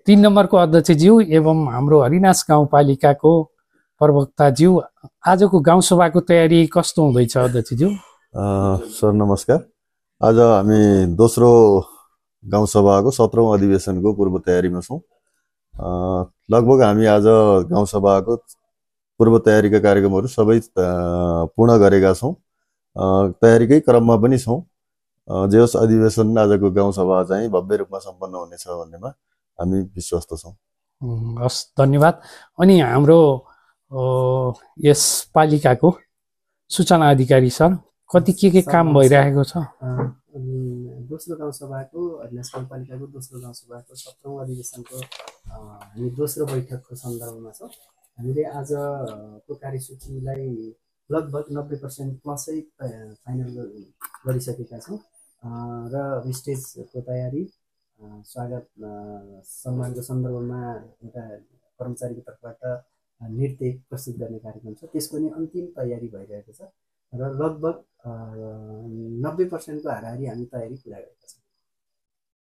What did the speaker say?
3 नम्बरको अध्यक्षज्यू एवं हाम्रो हरिनाश गाउँपालिकाको प्रवक्ताज्यू, आजको गाउँसभाको तयारी कस्तो हुँदैछ अध्यक्षज्यू? सर नमस्कार। आज हामी दोस्रो गाउँसभाको 17औं अधिवेशनको पूर्व तयारीमा छौँ। लगभग हामी आज गाउँसभाको पूर्व तयारीका कार्यक्रमहरू सबै पूर्ण गरेका छौँ। तयारीकै क्रममा पनि छौँ। जे होस् अधिवेशन आजको गाउँसभा चाहिँ भव्य रूपमा सम्पन्न हुनेछ भन्नेमा हामी विश्वस्त छौँ। हस्, धन्यवाद। अनि हाम्रो यस पालिकाको सूचना अधिकारी सर, कति के काम भइरहेको छ? दोस्रो गाउँसभाको हरिनाश गाउँपालिकाको दोस्रो गाउँसभाको 17औं अधिवेशनको हामी दोस्रो बैठकको सन्दर्भमा छौँ। हामीले आजको कार्यसूचीलाई लगभग 90% प्लसै फाइनल गरिसकेका छौँ र स्टेजको तयारी, स्वागत सम्मानको सन्दर्भमा एउटा कर्मचारीको तर्फबाट नृत्य प्रस्तुत गर्ने कार्यक्रम छ, त्यसको नि अन्तिम तयारी भइरहेको छ र लगभग 90% को हाराहारी हामी तयारी पुरा गरेका छौँ।